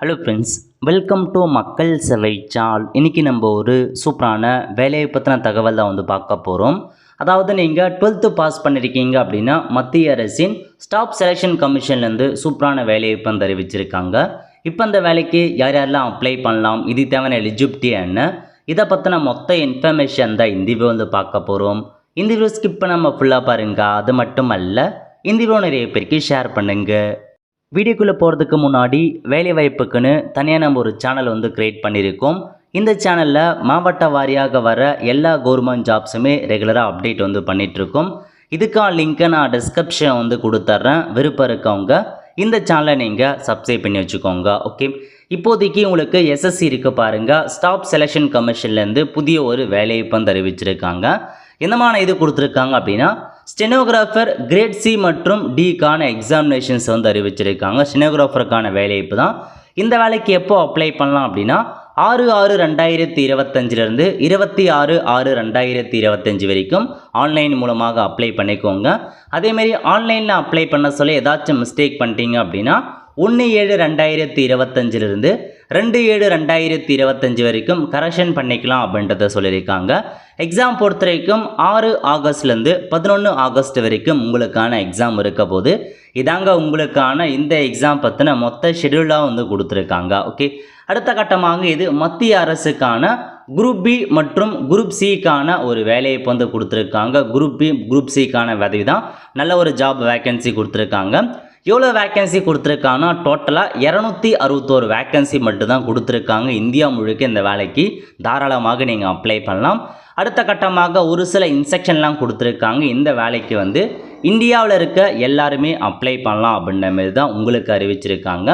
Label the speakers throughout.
Speaker 1: Hello friends, welcome to மக்கள் சேவை channel. இன்றைக்கி நம்ம ஒரு சூப்பரான வேலையை பற்றின தகவல் தான் வந்து பார்க்க போகிறோம். அதாவது நீங்கள் 12th பாஸ் பண்ணியிருக்கீங்க அப்படின்னா மத்திய அரசின் ஸ்டாஃப் செலெக்ஷன் கமிஷன்லேருந்து சூப்பரான வேலையை இப்போ அறிவிச்சிருக்காங்க. இப்போ அந்த வேலைக்கு யார் யாரெல்லாம் அப்ளை பண்ணலாம், இது தேவையான எலிஜிபிலிட்டி என்ன, இதை பற்றின மொத்த இன்ஃபர்மேஷன் தான் இந்த வீடியோ வந்து பார்க்க போகிறோம். இந்த வீடியோ ஸ்கிப் பண்ணாமல் ஃபுல்லாக பாருங்கள். அது மட்டும் அல்ல, இந்த வீடியோ நிறைய பேருக்கு ஷேர் பண்ணுங்கள். வீடியோக்குள்ளே போகிறதுக்கு முன்னாடி வேலைவாய்ப்புக்குன்னு தனியாக நம்ம ஒரு சேனல் வந்து க்ரியேட் பண்ணியிருக்கோம். இந்த சேனலில் மாவட்ட வாரியாக வர எல்லா கவர்மெண்ட் ஜாப்ஸுமே ரெகுலராக அப்டேட் வந்து பண்ணிகிட்ருக்கோம். இதுக்கான லிங்க்கை நான் டிஸ்கிரிப்ஷன் வந்து கொடுத்துட்றேன். விருப்பம் இருக்கவங்க இந்த சேனலை நீங்கள் சப்ஸ்கிரைப் பண்ணி வச்சுக்கோங்க. ஓகே, இப்போதைக்கு உங்களுக்கு எஸ்எஸ்சி இருக்குது பாருங்கள். ஸ்டாஃப் செலெக்ஷன் கமிஷன்லேருந்து புதிய ஒரு வேலையை வந்து அறிவிச்சிருக்காங்க. என்னமான இது கொடுத்துருக்காங்க அப்படின்னா, ஸ்டெனோகிராஃபர் கிரேட் சி மற்றும் டிக்கான எக்ஸாமினேஷன்ஸ் வந்து அறிவிச்சிருக்காங்க. ஸ்டெனோகிராஃபருக்கான வேலைப்பு தான். இந்த வேலைக்கு எப்போ அப்ளை பண்ணலாம் அப்படின்னா 6/6/2025 26/6/2025 வரைக்கும் ஆன்லைன் மூலமாக அப்ளை பண்ணிக்கோங்க. அதேமாரி ஆன்லைனில் அப்ளை பண்ண சொல்ல ஏதாச்சும் மிஸ்டேக் பண்ணிட்டீங்க அப்படின்னா 1/7/2025 2/7/2025 வரைக்கும் கரெக்ஷன் பண்ணிக்கலாம் அப்படின்றத சொல்லியிருக்காங்க. எக்ஸாம் பொறுத்த வரைக்கும் 6 ஆகஸ்ட்லேருந்து 11 ஆகஸ்ட் வரைக்கும் உங்களுக்கான எக்ஸாம் இருக்க போது. இதாங்க உங்களுக்கான இந்த எக்ஸாம் பற்றின மொத்த ஷெடியூலாக வந்து கொடுத்துருக்காங்க. ஓகே, அடுத்த கட்டமாக இது மத்திய அரசுக்கான குரூப் பி மற்றும் குரூப் சிக்கான ஒரு வேலையை வந்து கொடுத்துருக்காங்க. குரூப் பி குரூப் சிக்கான உதவி தான் நல்ல ஒரு ஜாப் வேக்கன்சி கொடுத்துருக்காங்க. எவ்வளோ வேக்கன்சி கொடுத்துருக்காங்கன்னா டோட்டலாக 261 வேக்கன்சி மட்டும்தான் கொடுத்துருக்காங்க. இந்தியா முழுக்க இந்த வேலைக்கு தாராளமாக நீங்கள் அப்ளை பண்ணலாம். அடுத்த கட்டமாக ஒரு சில இன்ஸ்ட்ரக்ஷன்லாம் கொடுத்துருக்காங்க. இந்த வேலைக்கு வந்து இந்தியாவில் இருக்க எல்லாருமே அப்ளை பண்ணலாம் அப்படின்ற மாரி தான் உங்களுக்கு அறிவிச்சிருக்காங்க.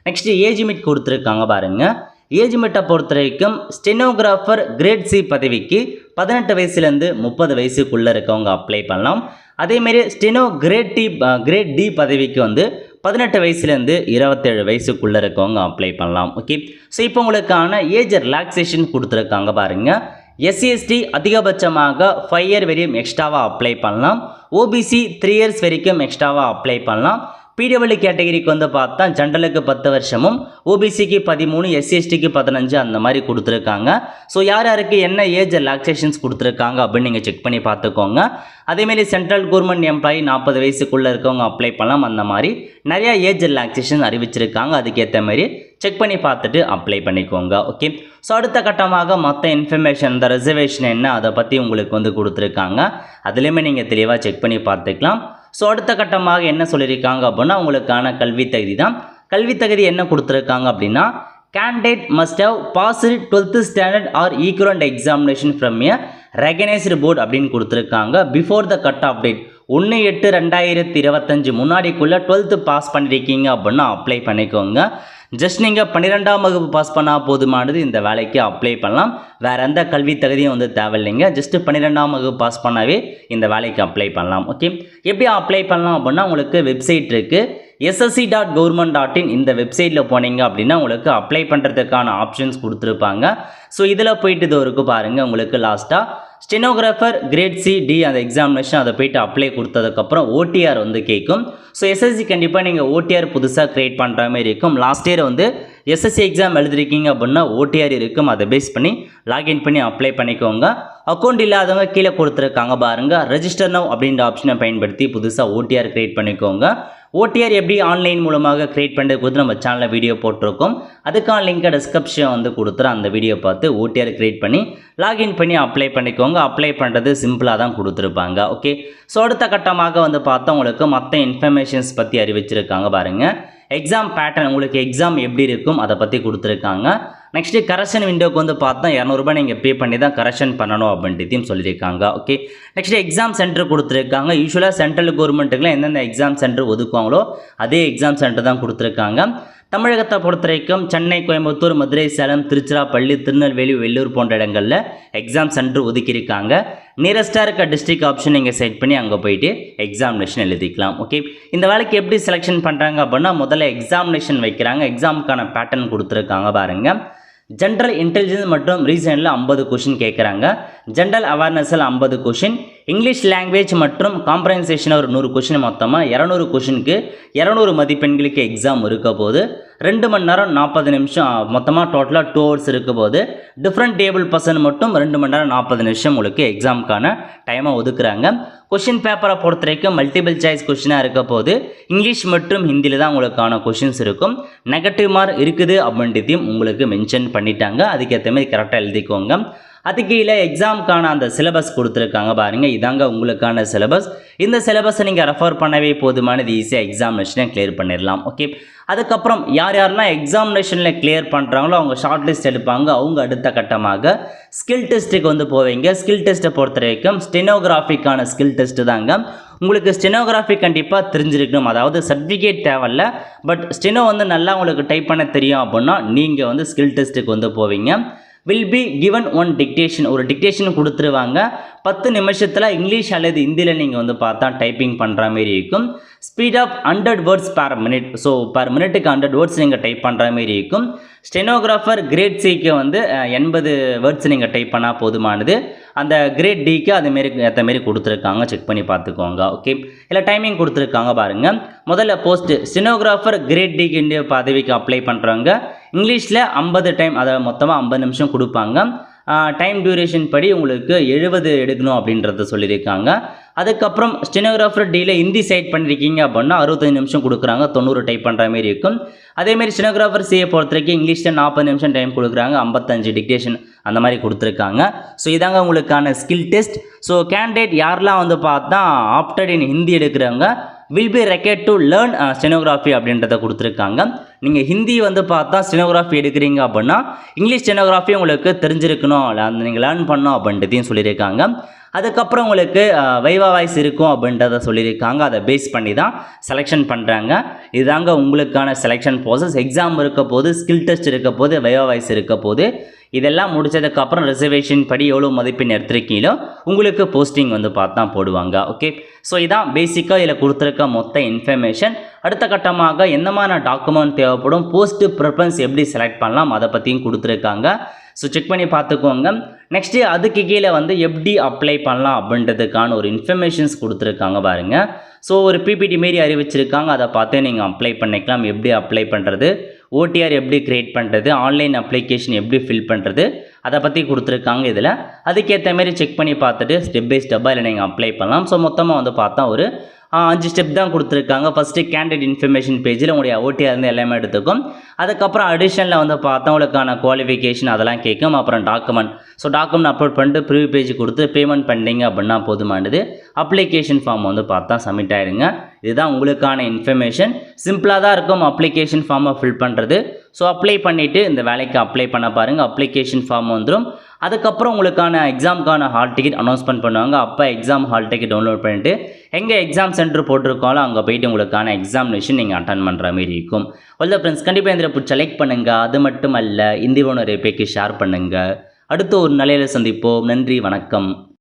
Speaker 1: நெக்ஸ்ட்டு ஏஜ் லிமிட் கொடுத்துருக்காங்க பாருங்கள். ஏஜ் லிமிட்டை பொறுத்த வரைக்கும் ஸ்டெனோகிராஃபர் கிரேட் சி பதவிக்கு 18 வயசுலேருந்து 30 வயசுக்குள்ளே இருக்கவங்க அப்ளை பண்ணலாம். அதேமாரி ஸ்டெனோ கிரேட் டி பதவிக்கு வந்து 18 வயசுலேருந்து 27 வயசுக்குள்ளே இருக்கவங்க அப்ளை பண்ணலாம். ஓகே, ஸோ இப்போ உங்களுக்கான ஏஜ் ரிலாக்ஸேஷன் கொடுத்துருக்காங்க பாருங்கள். SC/ST அதிகபட்சமாக 5 இயர் வரையும் எக்ஸ்ட்ராவாக அப்ளை பண்ணலாம். OBC 3 இயர்ஸ் வரைக்கும் எக்ஸ்ட்ராவாக அப்ளை பண்ணலாம். PWD கேட்டகரிக்கு வந்து பார்த்தா ஜென்ரலுக்கு 10 வருஷமும், OBCக்கு 13, SC/STக்கு 15 அந்த மாதிரி கொடுத்துருக்காங்க. ஸோ யார் யாருக்கு என்ன ஏஜ் ரிலாக்ஸேஷன்ஸ் கொடுத்துருக்காங்க அப்படின்னு நீங்கள் செக் பண்ணி பார்த்துக்கோங்க. அதேமாரி சென்ட்ரல் கவர்மெண்ட் எம்ப்ளாயி 40 வயசுக்குள்ளே இருக்கவங்க அப்ளை பண்ணலாம். அந்த மாதிரி நிறையா ஏஜ் ரிலாக்ஸேஷன் அறிவிச்சிருக்காங்க. அதுக்கேற்ற மாதிரி செக் பண்ணி பார்த்துட்டு அப்ளை பண்ணிக்கோங்க. ஓகே, ஸோ அடுத்த கட்டமாக மொத்த இன்ஃபர்மேஷன், இந்த ரிசர்வேஷன் என்ன அதை பற்றி உங்களுக்கு வந்து கொடுத்துருக்காங்க. அதுலேயுமே நீங்கள் தெளிவாக செக் பண்ணி பார்த்துக்கலாம். ஸோ அடுத்த கட்டமாக என்ன சொல்லியிருக்காங்க அப்படின்னா, உங்களுக்கான கல்வி தகுதி தான். கல்வி தகுதி என்ன கொடுத்துருக்காங்க அப்படின்னா, candidate must have passed 12th standard or equivalent examination from a recognized board அப்படின்னு கொடுத்துருக்காங்க. Before the cut off date 1/8/2025 முன்னாடிக்குள்ளே 12th பாஸ் பண்ணியிருக்கீங்க அப்படின்னா அப்ளை பண்ணிக்கோங்க. ஜஸ்ட் நீங்கள் 12ஆம் வகுப்பு பாஸ் பண்ணால் போதுமானது, இந்த வேலைக்கு அப்ளை பண்ணலாம். வேறு எந்த கல்வி தகுதியும் வந்து தேவையில்லைங்க. ஜஸ்ட்டு 12ஆம் வகுப்பு பாஸ் பண்ணாவே இந்த வேலைக்கு அப்ளை பண்ணலாம். ஓகே, எப்படி அப்ளை பண்ணலாம் அப்படின்னா, உங்களுக்கு வெப்சைட் இருக்குது ssc.government.in. இந்த வெப்சைட்டில் போனீங்க அப்படின்னா உங்களுக்கு அப்ளை பண்ணுறதுக்கான ஆப்ஷன்ஸ் கொடுத்துருப்பாங்க. ஸோ இதில் போயிட்டு இது வரைக்கும் பாருங்கள். உங்களுக்கு லாஸ்ட்டாக ஸ்டெனோகிராஃபர் கிரேட் சி டி அந்த எக்ஸாமினேஷன் அதை போய்ட்டு அப்ளை கொடுத்ததுக்கப்புறம் OTR வந்து கேட்கும். ஸோ SSC கண்டிப்பாக நீங்கள் OTR புதுசாக க்ரியேட் பண்ணுற மாதிரி இருக்கும். லாஸ்ட் இயர் வந்து SSC எக்ஸாம் எழுதிருக்கீங்க அப்படின்னா OTR இருக்கும். அதை பேஸ் பண்ணி லாகின் பண்ணி அப்ளை பண்ணிக்கோங்க. அக்கௌண்ட் இல்லாதவங்க கீழே கொடுத்துருக்காங்க பாருங்கள். ரெஜிஸ்டர் நவ் அப்படின்ற ஆப்ஷனை பயன்படுத்தி புதுசாக OTR க்ரியேட் பண்ணிக்கோங்க. OTR எப்படி ஆன்லைன் மூலமாக க்ரியேட் பண்ணுறது கொடுத்து நம்ம சேனலில் வீடியோ போட்டிருக்கோம். அதுக்கான லிங்கை டிஸ்கிரிப்ஷன் வந்து கொடுத்துரு. அந்த வீடியோ பார்த்து OTR க்ரியேட் பண்ணி லாகின் பண்ணி அப்ளை பண்ணிக்கோங்க. அப்ளை பண்ணுறது சிம்பிளாக தான் கொடுத்துருப்பாங்க. ஓகே, ஸோ அடுத்த கட்டமாக வந்து பார்த்தா உங்களுக்கு மற்ற இன்ஃபர்மேஷன்ஸ் பற்றி அறிவிச்சிருக்காங்க பாருங்கள். எக்ஸாம் பேட்டர்ன், உங்களுக்கு எக்ஸாம் எப்படி இருக்கும் அதை பற்றி கொடுத்துருக்காங்க. நெக்ஸ்ட்டு கரெக்ஷன் விண்டோக்கு வந்து பார்த்தா 200 ரூபாய் நீங்கள் பே பண்ணி தான் கரெக்ஷன் பண்ணணும் அப்படின்றதையும் சொல்லியிருக்காங்க. ஓகே, நெக்ஸ்ட்டு எக்ஸாம் சென்டர் கொடுத்துருக்காங்க. யூஸ்வலாக சென்ட்ரல் கவர்மெண்ட்டுக்குலாம் எந்தெந்த எக்ஸாம் சென்டர் ஒதுக்குவாங்களோ அதே எக்ஸாம் சென்டர் தான் கொடுத்துருக்காங்க. தமிழகத்தை பொறுத்த வரைக்கும் சென்னை, கோயம்புத்தூர், மதுரை, சேலம், திருச்சிராப்பள்ளி, திருநெல்வேலி, வெள்ளூர் போன்ற இடங்களில் எக்ஸாம் சென்டர் ஒதுக்கியிருக்காங்க. நியரஸ்ட்டாக இருக்க டிஸ்ட்ரிக்ட் ஆப்ஷன் நீங்கள் செட் பண்ணி அங்கே போயிட்டு எக்ஸாமினேஷன் எழுதிக்கலாம். ஓகே, இந்த வேலைக்கு எப்படி செலெக்ஷன் பண்ணுறாங்க அப்படின்னா, முதல்ல எக்ஸாமினேஷன் வைக்கிறாங்க. எக்ஸாமுக்கான பேட்டர்ன் கொடுத்துருக்காங்க பாருங்கள். ஜென்ரல் இன்டெலிஜென்ஸ் மற்றும் ரீசனில் 50 கொஷின் கேட்குறாங்க. ஜென்ரல் அவேர்னஸில் 50 கொஷின், இங்கிலீஷ் லாங்குவேஜ் மற்றும் காம்ப்ரஹென்சேஷன் ஒரு 100 கொஷின், மொத்தமாக 200 கொஷினுக்கு 200 மதிப்பெண்களுக்கு எக்ஸாம் இருக்க போது 2 மணி நேரம் 40 நிமிஷம், மொத்தமாக டோட்டலாக 2 ஹவர்ஸ் இருக்க போது டிஃப்ரெண்ட் டேபிள் பர்சன் மட்டும் 2 மணி நேரம் 40 நிமிஷம் உங்களுக்கு எக்ஸாமுக்கான டைமை ஒதுக்குறாங்க. கொஷின் பேப்பரை பொறுத்த வரைக்கும் மல்டிபிள் சாய்ஸ் கொஷினாக இருக்க போது இங்கிலீஷ் மற்றும் ஹிந்தியில் தான் உங்களுக்கான கொஷின்ஸ் இருக்கும். நெகட்டிவ் மார்க் இருக்குது அப்படின்றதையும் உங்களுக்கு மென்ஷன் பண்ணிட்டாங்க. அதுக்கேற்ற மாதிரி கரெக்டாக எழுதிக்கோங்க. அது கீழே எக்ஸாமுக்கான அந்த சிலபஸ் கொடுத்துருக்காங்க பாருங்கள். இதாங்க உங்களுக்கான சிலபஸ். இந்த சிலபஸை நீங்கள் ரெஃபர் பண்ணவே போதுமானது, ஈஸியாக எக்ஸாமினேஷனை கிளியர் பண்ணிடலாம். ஓகே, அதுக்கப்புறம் யார் யாரெல்லாம் எக்ஸாமினேஷனில் கிளியர் பண்ணுறாங்களோ அவங்க ஷார்ட் லிஸ்ட் எடுப்பாங்க. அவங்க அடுத்த கட்டமாக ஸ்கில் டெஸ்ட்டுக்கு வந்து போவீங்க. ஸ்கில் டெஸ்ட்டை பொறுத்த வரைக்கும் ஸ்டெனோகிராஃபிக்கான ஸ்கில் டெஸ்ட்டு தாங்க. உங்களுக்கு ஸ்டெனோகிராஃபி கண்டிப்பாக தெரிஞ்சிருக்கணும். அதாவது சர்டிஃபிகேட் தேவையில்ல, பட் ஸ்டெனோ வந்து நல்லா உங்களுக்கு டைப் பண்ண தெரியும் அப்படின்னா நீங்கள் வந்து ஸ்கில் டெஸ்ட்டுக்கு வந்து போவீங்க. Will be given one dictation, ஒரு டிக்டேஷன் கொடுத்துருவாங்க. 10 நிமிஷத்தில் இங்கிலீஷ் அல்லது ஹிந்தியில் நீங்கள் வந்து பார்த்தா டைப்பிங் பண்ணுற மாரி இருக்கும். Speed of 100 words per minute, so per மினிட்டுக்கு 100 வேர்ட்ஸ் நீங்கள் டைப் பண்ணுற மாரி இருக்கும். ஸ்டெனோகிராஃபர் கிரேட் சிக்கு வந்து 80 வேர்ட்ஸ் நீங்கள் டைப் பண்ணால் போதுமானது. அந்த கிரேட் டிக்கு அதுமாரி ஏற்ற மாரி கொடுத்துருக்காங்க, செக் பண்ணி பார்த்துக்கோங்க. ஓகே, இல்லை டைமிங் கொடுத்துருக்காங்க பாருங்கள். முதல்ல போஸ்ட்டு ஸ்டெனோகிராஃபர் கிரேட் டிக்கு இந்திய பதவிக்கு அப்ளை பண்ணுறாங்க. இங்கிலீஷில் 50 டைம், அதாவது மொத்தமாக 50 நிமிஷம் கொடுப்பாங்க. டைம் டியூரேஷன் படி உங்களுக்கு 70 எடுக்கணும் அப்படின்றத சொல்லியிருக்காங்க. அதுக்கப்புறம் ஸ்டெனோகிராஃபர் டியில் ஹிந்தி சைட் பண்ணியிருக்கீங்க அப்படின்னா 65 நிமிஷம் கொடுக்குறாங்க, 90 டைப் பண்ணுற மாரி இருக்கும். அதேமாரி ஸ்டெனோகிராஃபர் சிஏ பொறுத்த வரைக்கும் இங்கிலீஷில் 40 நிமிஷம் டைம் கொடுக்குறாங்க, 55 டிக்டேஷன் அந்த மாதிரி கொடுத்துருக்காங்க. ஸோ இதாங்க உங்களுக்கான ஸ்கில் டெஸ்ட். ஸோ கேண்டிடேட் யாரெல்லாம் வந்து பார்த்தா ஆப்டட் இன் ஹிந்தி எடுக்கிறவங்க will be required to learn stenography அப்படின்றத கொடுத்துருக்காங்க. நீங்கள் ஹிந்தி வந்து பார்த்தா ஸ்டெனோகிராஃபி எடுக்கிறீங்க அப்படின்னா இங்கிலீஷ் ஸ்டெனோகிராஃபி உங்களுக்கு தெரிஞ்சிருக்கணும், அந்த நீங்கள் லேர்ன் பண்ணணும் அப்படின்றதையும் சொல்லியிருக்காங்க. அதுக்கப்புறம் உங்களுக்கு வைவா வாய்ஸ் இருக்கும் அப்படின்றத சொல்லியிருக்காங்க. அதை பேஸ் பண்ணி தான் செலெக்ஷன் பண்ணுறாங்க. இதுதாங்க உங்களுக்கான செலெக்ஷன் ப்ராசஸ். எக்ஸாம் இருக்க போது, ஸ்கில் டெஸ்ட் இருக்க போது, வைவா வாய்ஸ் இருக்க போது, இதெல்லாம் முடிச்சதுக்கப்புறம் ரிசர்வேஷன் படி எவ்வளோ மதிப்பெண் எடுத்திருக்கீங்களோ உங்களுக்கு போஸ்டிங் வந்து பார்த்தா போடுவாங்க. ஓகே, ஸோ இதான் பேசிக்காக இதில் கொடுத்துருக்க மொத்த இன்ஃபர்மேஷன். அடுத்த கட்டமாக என்னமான டாக்குமெண்ட் தேவைப்படும், போஸ்ட் ப்ரிஃபரன்ஸ் எப்படி செலக்ட் பண்ணலாம் அதை பற்றியும் கொடுத்துருக்காங்க. ஸோ செக் பண்ணி பார்த்துக்கோங்க. நெக்ஸ்ட்டு அதுக்கு கீழே வந்து எப்படி அப்ளை பண்ணலாம் அப்படின்றதுக்கான ஒரு இன்ஃபர்மேஷன்ஸ் கொடுத்துருக்காங்க பாருங்கள். ஸோ ஒரு பிபிடி மாரி அறிவிச்சிருக்காங்க, அதை பார்த்து நீங்கள் அப்ளை பண்ணிக்கலாம். எப்படி அப்ளை பண்ணுறது, ஓடிஆர் எப்படி க்ரியேட் பண்ணுறது, ஆன்லைன் அப்ளிகேஷன் எப்படி ஃபில் பண்ணுறது, அதை பற்றி கொடுத்துருக்காங்க இதில். அதுக்கேற்ற மாரி செக் பண்ணி பார்த்துட்டு ஸ்டெப் பை ஸ்டெப்பாக இல்லை நீங்கள் அப்ளை பண்ணலாம். ஸோ மொத்தமாக வந்து பார்த்தா ஒரு 5 ஸ்டெப் தான் கொடுத்துருக்காங்க. ஃபஸ்ட்டு கேண்டிடேட் இன்ஃபர்மேஷன் பேஜில் உங்களுடைய ஓடிஆர் இருந்து எல்லாமே எடுத்துக்கும். அதுக்கப்புறம் அடிஷனில் வந்து பார்த்தா உங்களுக்கான குவாலிஃபிகேஷன் அதெல்லாம் கேட்கும். அப்புறம் டாக்குமெண்ட், ஸோ டாக்குமெண்ட் அப்லோட் பண்ணிட்டு ப்ரிவ்யூ பேஜ் கொடுத்து பேமெண்ட் பண்ணிங்க அப்படின்னா போதுமானது. அப்ளிகேஷன் ஃபார்ம் வந்து பார்த்தா சப்மிட் ஆகிடுங்க. இதுதான் உங்களுக்கான இன்ஃபர்மேஷன். சிம்பிளாக தான் இருக்கும் அப்ளிகேஷன் ஃபார்மை ஃபில் பண்ணுறது. ஸோ அப்ளை பண்ணிவிட்டு இந்த வேலைக்கு அப்ளை பண்ண பாருங்கள். அப்ளிகேஷன் ஃபார்ம் வந்துடும். அதுக்கப்புறம் உங்களுக்கான எக்ஸாமுக்கான ஹால் டிக்கெட் அனௌன்ஸ்மெண்ட் பண்ணுவாங்க. அப்போ எக்ஸாம் ஹால் டிக்கெட் டவுன்லோட் பண்ணிவிட்டு எங்கே எக்ஸாம் சென்டர் போட்டிருக்காங்களோ அங்கே போய்ட்டு உங்களுக்கான எக்ஸாமினேஷன் நீங்கள் அட்டன் பண்ணுற மாதிரி இருக்கும். வெல் ஃப்ரெண்ட்ஸ், கண்டிப்பாக இந்த பிடிச்ச லைக் பண்ணுங்கள். அது மட்டும் அல்ல, இந்த வீடியோ நிறைய பேருக்கு ஷேர் பண்ணுங்கள். அடுத்து ஒரு நிலையில் சந்திப்போம். நன்றி, வணக்கம்.